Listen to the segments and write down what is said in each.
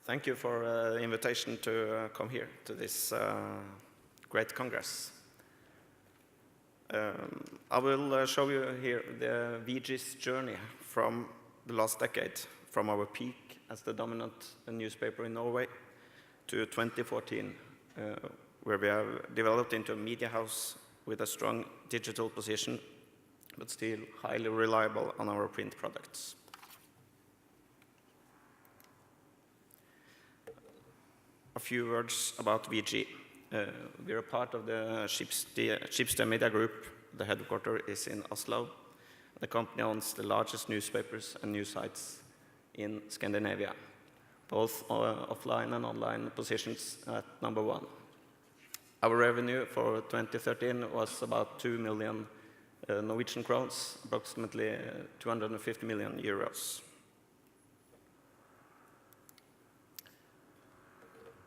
Thank you for the invitation to come here to this great congress. I will show you here the VG's journey from the last decade, from our peak as the dominant newspaper in Norway to 2014, where we have developed into a media house with a strong digital position, but still highly reliable on our print products. A few words about VG. We're a part of the Schibsted Media Group. The headquarters is in Oslo. The company owns the largest newspapers and news sites in Scandinavia, both offline and online positions at #1. Our revenue for 2013 was about 2 million Norwegian crowns, approximately 250 million euros.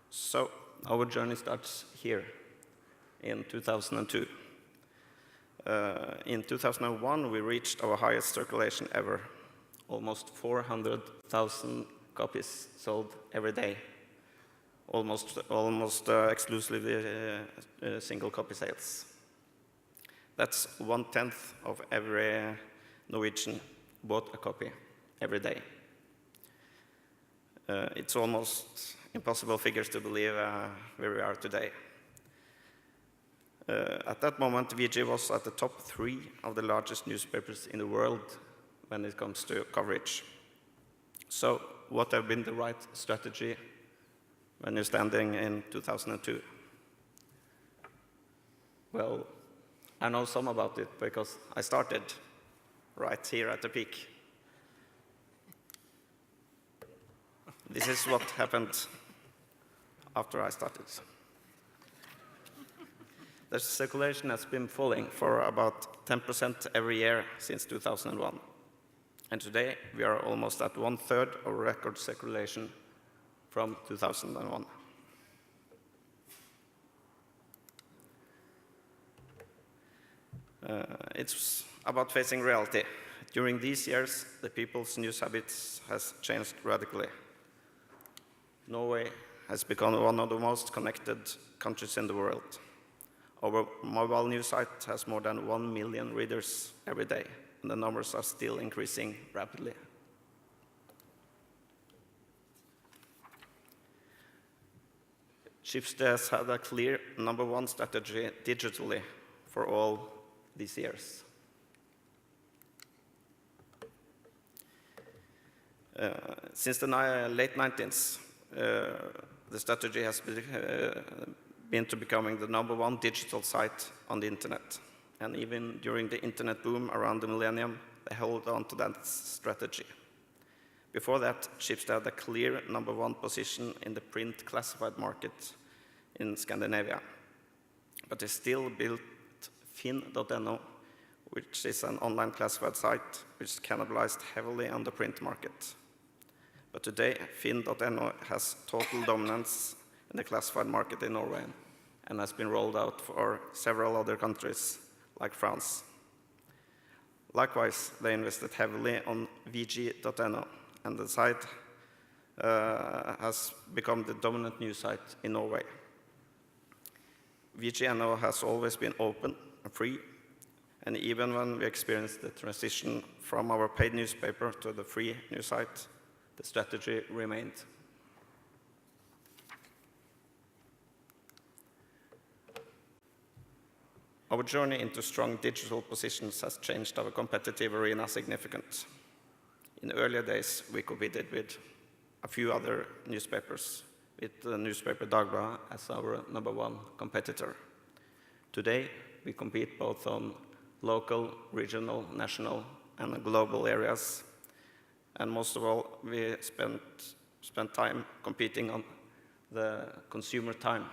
So our journey starts here in 2002. In 2001, we reached our highest circulation ever, almost 400,000 copies sold every day, almost exclusively single copy sales. That's 1/10 of every Norwegian bought a copy every day. It's almost impossible figures to believe where we are today. At that moment, VG was at the top 3 of the largest newspapers in the world when it comes to coverage. So what have been the right strategy when you're standing in 2002? Well, I know some about it because I started right here at the peak. This is what happened after I started. The circulation has been falling for about 10% every year since 2001. And today, we are almost at 1/3 of record circulation from 2001. It's about facing reality. During these years, the people's news habits has changed radically. Norway has become one of the most connected countries in the world. Our mobile news site has more than 1 million readers every day, and the numbers are still increasing rapidly. Schibsted has had a clear #1 strategy digitally for all these years. Since the late 90s, the strategy has been to becoming the #1 digital site on the internet. And even during the internet boom around the millennium, they held on to that strategy. Before that, Schibsted had a clear #1 position in the print classified market in Scandinavia. But they still built Finn.no, which is an online classified site which cannibalized heavily on the print market. But today, Finn.no has total dominance in the classified market in Norway and has been rolled out for several other countries, like France. Likewise, they invested heavily on VG.no, and the site has become the dominant news site in Norway. VG.no has always been open and free, and even when we experienced the transition from our paid newspaper to the free news site, the strategy remained. Our journey into strong digital positions has changed our competitive arena significantly. In earlier days, we competed with a few other newspapers, with the newspaper Dagbladet as our #1 competitor. Today, we compete both on local, regional, national, and global areas. And most of all, we spent time competing on the consumer time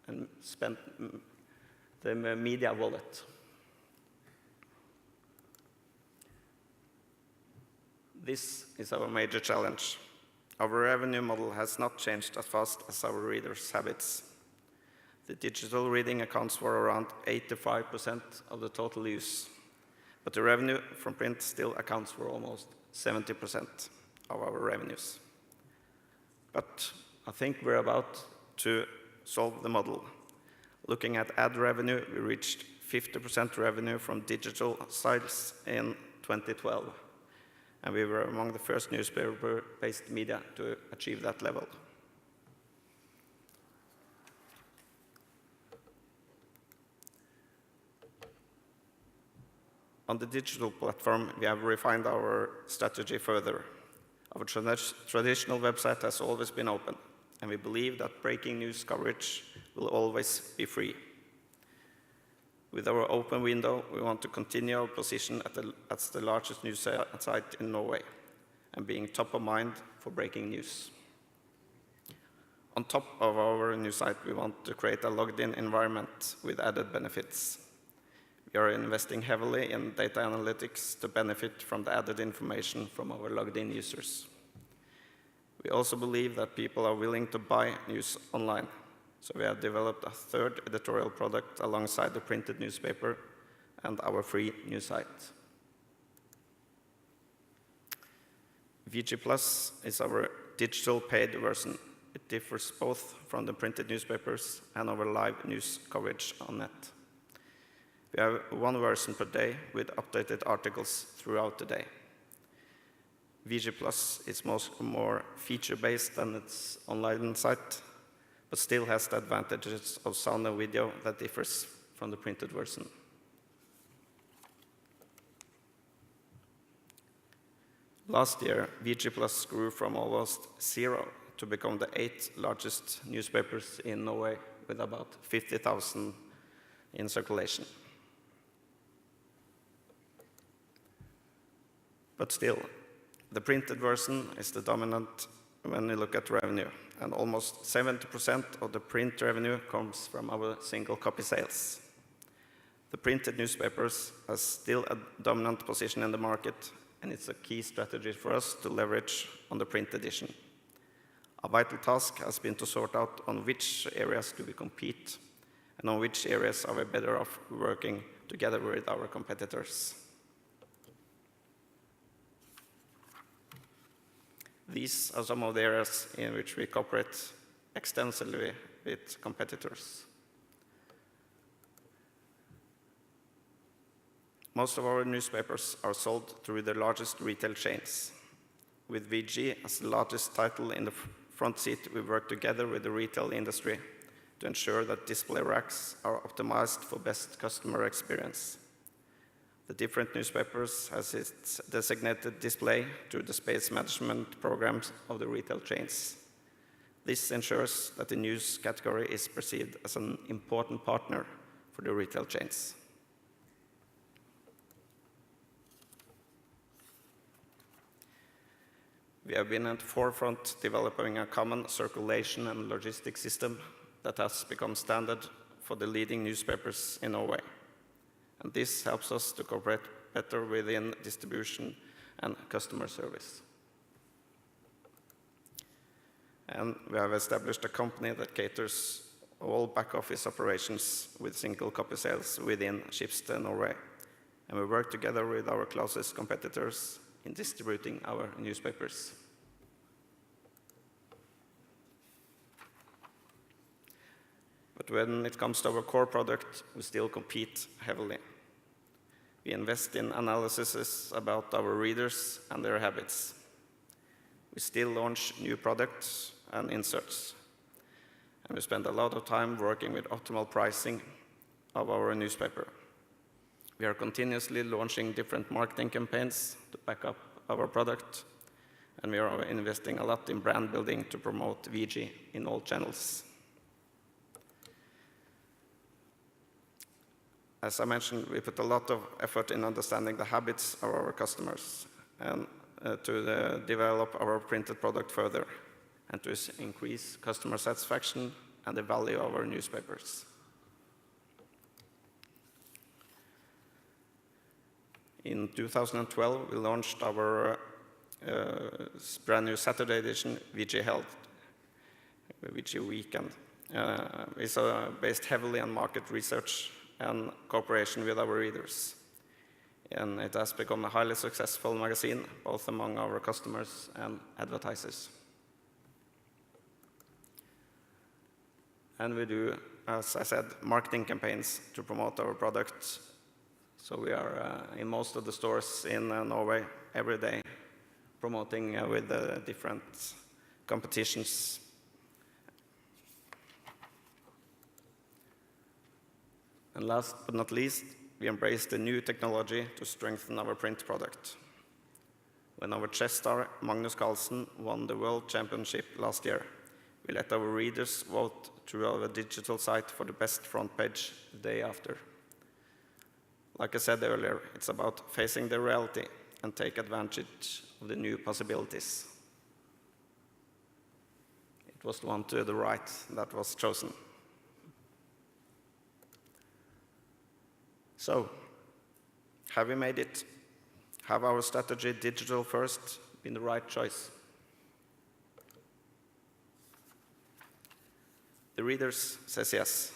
and spent the media wallet. This is our major challenge. Our revenue model has not changed as fast as our readers' habits. The digital reading accounts for around 85% of the total use, but the revenue from print still accounts for almost 70% of our revenues. But I think we're about to solve the model. Looking at ad revenue, we reached 50% revenue from digital sites in 2012, and we were among the first newspaper-based media to achieve that level. On the digital platform, we have refined our strategy further. Our traditional website has always been open, and we believe that breaking news coverage will always be free. With our open window, we want to continue our position as the largest news site in Norway, and being top of mind for breaking news. On top of our new site, we want to create a logged-in environment with added benefits. We are investing heavily in data analytics to benefit from the added information from our logged-in users. We also believe that people are willing to buy news online, so we have developed a third editorial product alongside the printed newspaper and our free news site. VG Plus is our digital paid version. It differs both from the printed newspapers and our live news coverage on net. We have one version per day with updated articles throughout the day. VG Plus is more feature-based than its online site, but still has the advantages of sound and video that differs from the printed version. Last year, VG Plus grew from almost 0 to become the 8th largest newspapers in Norway, with about 50,000 in circulation. But still, the printed version is the dominant when you look at revenue, and almost 70% of the print revenue comes from our single copy sales. The printed newspapers are still a dominant position in the market, and it's a key strategy for us to leverage on the print edition. A vital task has been to sort out on which areas do we compete, and on which areas are we better off working together with our competitors. These are some of the areas in which we cooperate extensively with competitors. Most of our newspapers are sold through the largest retail chains. With VG as the largest title in the front seat, we work together with the retail industry to ensure that display racks are optimized for best customer experience. The different newspapers has its designated display through the space management programs of the retail chains. This ensures that the news category is perceived as an important partner for the retail chains. We have been at the forefront developing a common circulation and logistics system that has become standard for the leading newspapers in Norway. And this helps us to cooperate better within distribution and customer service. And we have established a company that caters all back-office operations with single copy sales within Schibsted Norway. And we work together with our closest competitors in distributing our newspapers. But when it comes to our core product, we still compete heavily. We invest in analyses about our readers and their habits. We still launch new products and inserts. And we spend a lot of time working with optimal pricing of our newspaper. We are continuously launching different marketing campaigns to back up our product, and we are investing a lot in brand building to promote VG in all channels. As I mentioned, we put a lot of effort in understanding the habits of our customers and to develop our printed product further and to increase customer satisfaction and the value of our newspapers. In 2012, we launched our brand new Saturday edition, VG Health, VG Weekend. It's based heavily on market research and cooperation with our readers. And it has become a highly successful magazine, both among our customers and advertisers. And we do, as I said, marketing campaigns to promote our products. So we are in most of the stores in Norway every day, promoting with different competitions. And last but not least, we embrace the new technology to strengthen our print product. When our chess star, Magnus Carlsen, won the World Championship last year, we let our readers vote through our digital site for the best front page the day after. Like I said earlier, it's about facing the reality and take advantage of the new possibilities. It was the one to the right that was chosen. So, have we made it? Have our strategy digital first been the right choice? The readers says yes.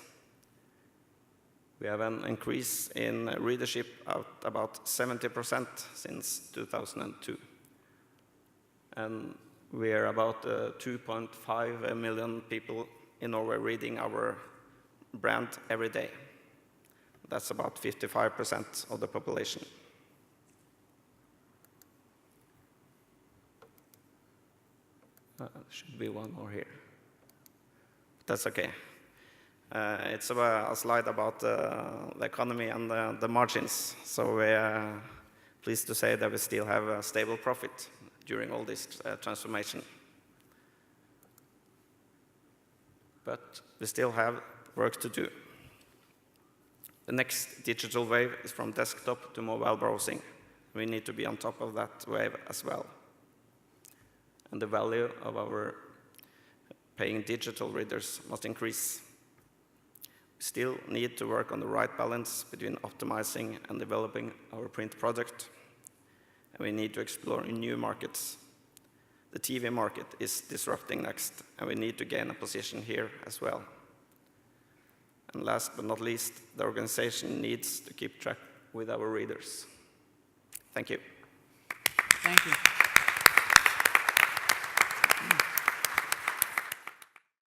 We have an increase in readership of about 70% since 2002. And we are about 2.5 million people in Norway reading our brand every day. That's about 55% of the population. Should be one more here. That's okay. It's a slide about the economy and the margins. So we're pleased to say that we still have a stable profit during all this transformation. But we still have work to do. The next digital wave is from desktop to mobile browsing. We need to be on top of that wave as well. And the value of our paying digital readers must increase. We still need to work on the right balance between optimizing and developing our print product. And we need to explore new markets. The TV market is disrupting next, and we need to gain a position here as well. And last but not least, the organization needs to keep track with our readers. Thank you. Thank you.